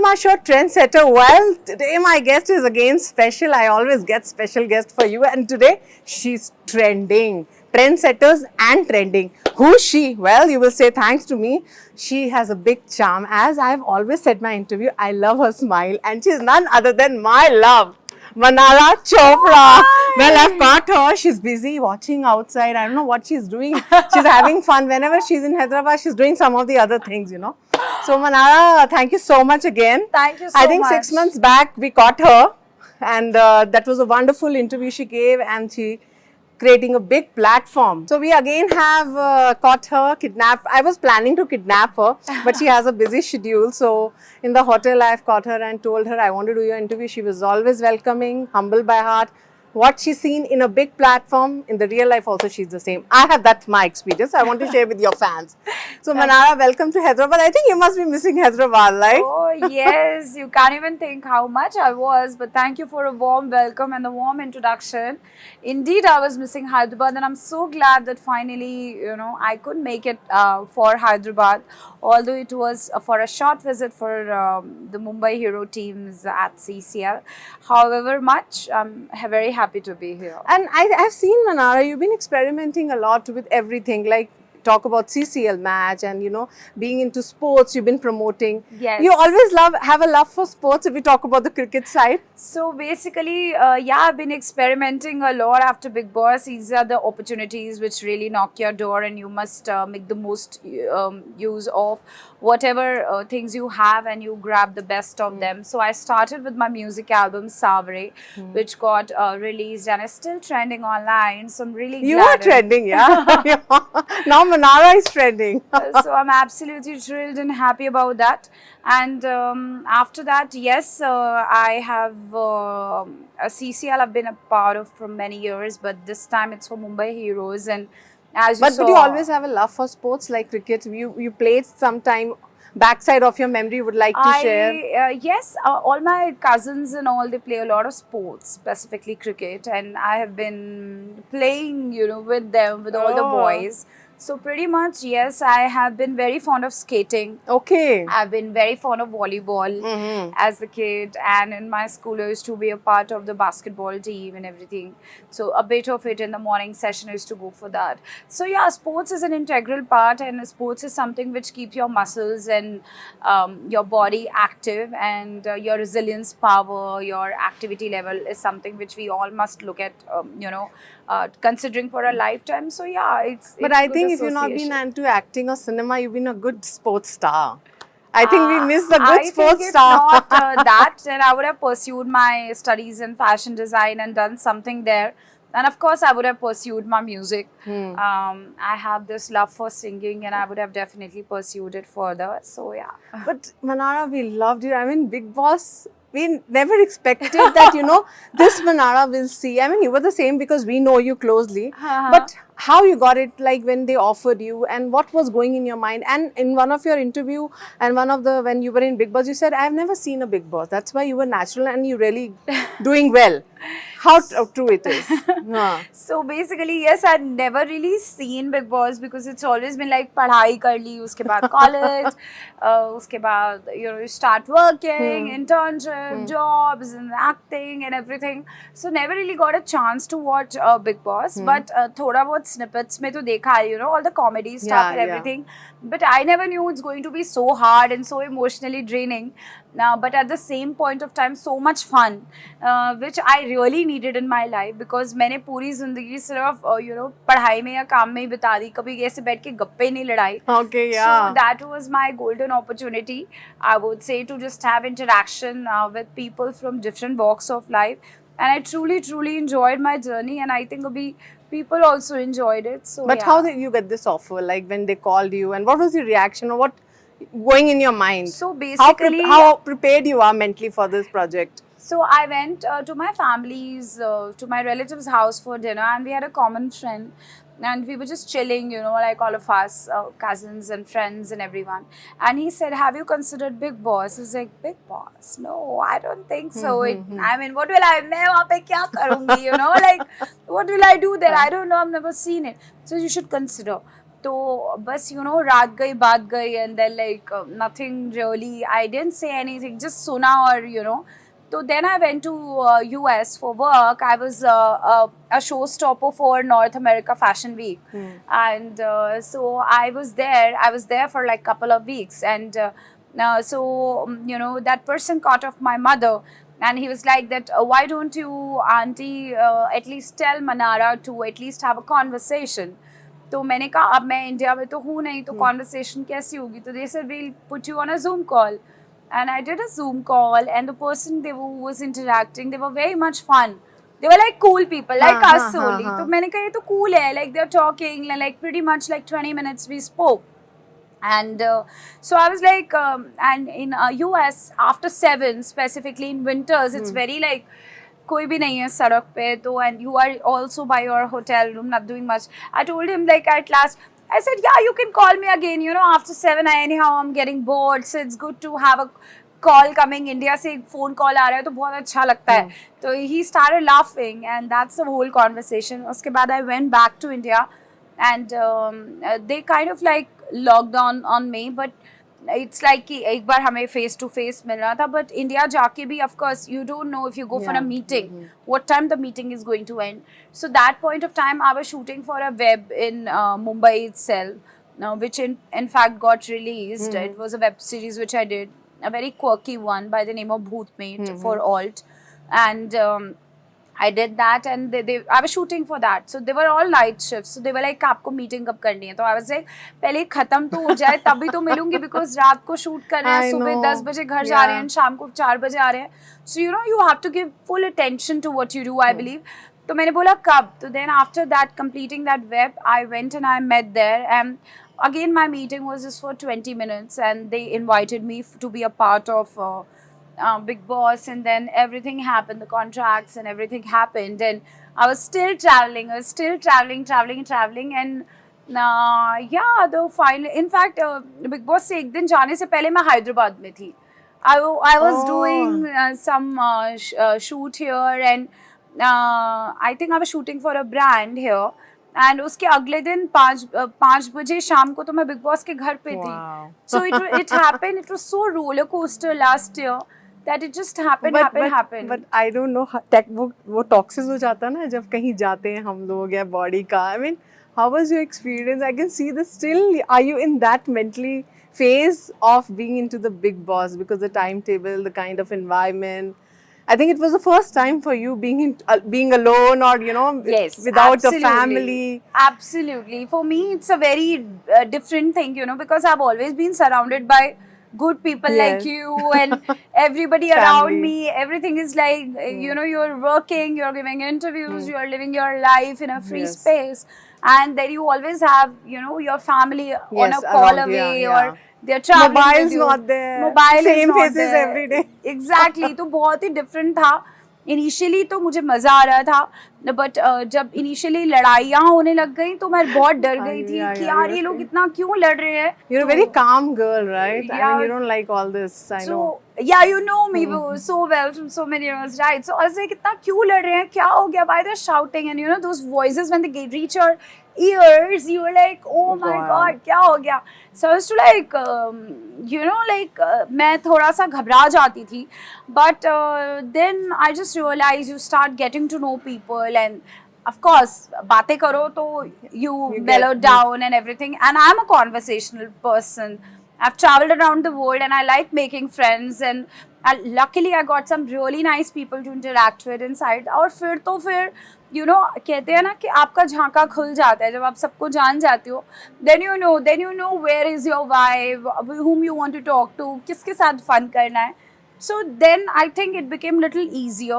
from our show Trendsetter. Well, today my guest is again special. I always get special guest for you, and today she's trending. Trendsetters and trending. Who's she? Well, you will say thanks to me. She has a big charm. As I've always said in my interview, I love her smile, and she's none other than my love. Mannara Chopra. Well, I've caught her. She's busy watching outside. I don't know what she's doing. She's having fun. Whenever she's in Hyderabad, she's doing some of the other things, you know. So, Manara, thank you so much again. Thank you so much. I think 6 months back, we caught her. And that was a wonderful interview she gave. And she creating a big platform. So we again have caught her, kidnapped. I was planning to kidnap her, but she has a busy schedule. So in the hotel, I've caught her and told her I want to do your interview. She was always welcoming, humble by heart. What she's seen in a big platform, in the real life also she's the same. I have that's my experience. I want to share with your fans. So Manara, welcome to Hyderabad. I think you must be missing Hyderabad, right? Oh yes, you can't even think how much I was. But thank you for a warm welcome and a warm introduction. Indeed, I was missing Hyderabad, and I'm so glad that finally, I could make it for Hyderabad. Although it was for a short visit for the Mumbai Hero teams at CCL. However much, I'm very happy to be here. And I've seen, Manara, you've been experimenting a lot with everything, like talk about CCL match and, being into sports, you've been promoting. Yes. You always have a love for sports if we talk about the cricket side. So basically, I've been experimenting a lot after Bigg Boss. These are the opportunities which really knock your door, and you must make the most use of whatever things you have, and you grab the best of them. So I started with my music album Savare, which got released and is still trending online. So I'm really glad. You are trending, yeah. Now Manara is trending. So I'm absolutely thrilled and happy about that. And after that, yes, I have a CCL I've been a part of for many years, but this time it's for Mumbai Heroes. And as you saw, but you always have a love for sports like cricket. You played sometime. Backside of your memory would like to share? Yes, all my cousins and all, they play a lot of sports, specifically cricket, and I have been playing, with them, with all the boys. So pretty much, yes, I have been very fond of skating. Okay. I've been very fond of volleyball as a kid, and in my school I used to be a part of the basketball team and everything. So a bit of it in the morning session I used to go for that. So yeah, sports is an integral part, and sports is something which keeps your muscles and your body active, and your resilience power, your activity level is something which we all must look at, considering for a lifetime. So yeah, But I think if you've not been into acting or cinema, you've been a good sports star. I think we missed the good sports star. I think if not that, then I would have pursued my studies in fashion design and done something there. And of course, I would have pursued my music. I have this love for singing, and I would have definitely pursued it further. So yeah. But Manara, we loved you. I mean, Bigg Boss, we never expected that, this Manara will see. I mean, you were the same because we know you closely. But how you got it, like when they offered you, and what was going in your mind? And in one of your interview and when you were in Bigg Boss, you said, I've never seen a Bigg Boss. That's why you were natural and you really doing well. How true it is. So basically, yes, I'd never really seen Bigg Boss because it's always been like padhai kar li, uske baad college, uske baad, you start working, internship, jobs and acting and everything. So never really got a chance to watch Bigg Boss, but thoda bahut snippets mein to dekha, all the comedy stuff and everything. But I never knew it's going to be so hard and so emotionally draining. But at the same point of time, so much fun, which I really needed in my life, because मैंने पूरी जिंदगी सिर्फ पढ़ाई में या काम में ही बिता दी, कभी ऐसे बैठ के गप्पे नहीं लड़ाई. Okay, yeah. So that was my golden opportunity, I would say, to just have interaction with people from different walks of life, and I truly enjoyed my journey, and I think people also enjoyed it. So but how did you get this offer? Like when they called you, and what was your reaction, or what going in your mind? So basically, how prepared you are mentally for this project? So I went to my family's, to my relative's house for dinner, and we had a common friend, and we were just chilling, like all of us, cousins and friends and everyone. And he said, have you considered Bigg Boss? I was like, Bigg Boss? No, I don't think so. I mean, what will I, main wahan pe kya karungi, like, what will I do there? I don't know, I've never seen it. So you should consider. तो बस रात गई बात गई and then like nothing really, I didn't say anything, just सुना और तो then I went to US for work. I was a showstopper for North America Fashion Week, and so I was there. I was there for like couple of weeks, and so that person caught off my mother, and he was like that. Why don't you, auntie, at least tell Manara to at least have a conversation? तो मैंने कहा अब मैं India में तो हूँ नहीं, तो कॉन्वर्सेशन कैसी होगी? तो they said we'll put you on a Zoom call. And I did a Zoom call, and the person who was interacting, they were very much fun. They were like cool people, like us only. तो मैंने कहा ये तो cool है, like they're talking, like pretty much like 20 minutes we spoke. And so I was like, and in US after 7, specifically in winters, it's very like कोई भी नहीं है सड़क पे, तो and you are also by your hotel room, not doing much. I told him like at last, I said, yeah, you can call me again, after 7, anyhow I'm getting bored, so it's good to have a call coming. India से एक phone call आ रहा है तो बहुत अच्छा लगता है. तो he started laughing, and that's the whole conversation. उसके बाद I went back to India, and they kind of like locked on me, but it's like कि एक बार हमें face to face मिलना था, but India जाके भी of course you don't know if you go for a meeting what time the meeting is going to end. So that point of time I was shooting for a web in Mumbai itself, which in fact got released. It was a web series which I did, a very quirky one by the name of Bhootmate for alt, and I did that, and I was shooting for that. So they were all night shifts. So they were like, आपको meeting कब करनी है? तो I was like, पहले खत्म तो हो जाए तभी तो मिलूंगी, because रात को शूट कर रहे हैं, सुबह 10 बजे घर जा रहे हैं, शाम को 4 बजे आ रहे हैं. So you have to give full attention to what you do, I believe. तो मैंने बोला कब? तो then after that, completing that web, I went and I met there, and again my meeting was just for 20 minutes, and they invited me to be a part of Bigg Boss, and then everything happened, the contracts and everything happened, and I was still traveling, and yeah, the final, in fact, Bigg Boss से एक दिन जाने से पहले मैं हैदराबाद में थी. I was doing some shoot here, and I think I was shooting for a brand here, and उसके अगले दिन 5 बजे शाम को तो मैं बिग बॉस के घर पे थी. So it happened. It was so roller coaster last year that it just happened. But I don't know, वो toxic हो जाता ना जब कहीं जाते हैं हम लोग या body का. I mean, how was your experience? I can see this still. Are you in that mentally phase of being into the Bigg Boss, because the timetable, the kind of environment? I think it was the first time for you being alone, or yes, without absolutely. a family. Absolutely. For me, it's a very different thing, because I've always been surrounded by good people like you and everybody around me. Everything is like, you're working, you're giving interviews, you're living your life in a free space. And then you always have, your family on a call away, or they're traveling Mobile's with you. not there. Mobile Same is not faces there. every day. Exactly. तो बहुत ही different था. Initially तो मुझे मज़ा आ रहा था, but जब initially लड़ाइयाँ होने लग गई तो मैं बहुत डर गई थी कि यार ये लोग इतना क्यों लड़ रहे हैं. You're a very calm girl, right? I mean, you don't like all this, I know. Yeah, you know me so well from so many years, right? So I was like, इतना क्यों लड़ रहे हैं, क्या हो गया? Why they're shouting? And those voices when they reach your ears, you were like, oh my god, क्या हो गया? So I was to like, मैं थोड़ा सा घबरा जाती थी, but then I just realized you start getting to know people, and of course बातें करो तो you mellow down and everything. And I'm a conversational person. I've traveled around the world and I like making friends, and luckily I got some really nice people to interact with inside. और फिर कहते हैं ना कि आपका झांका खुल जाता है जब आप सबको जान जाते हो. then you know where is your vibe, whom you want to talk to, किसके साथ fun करना है. So then I think it became little easier.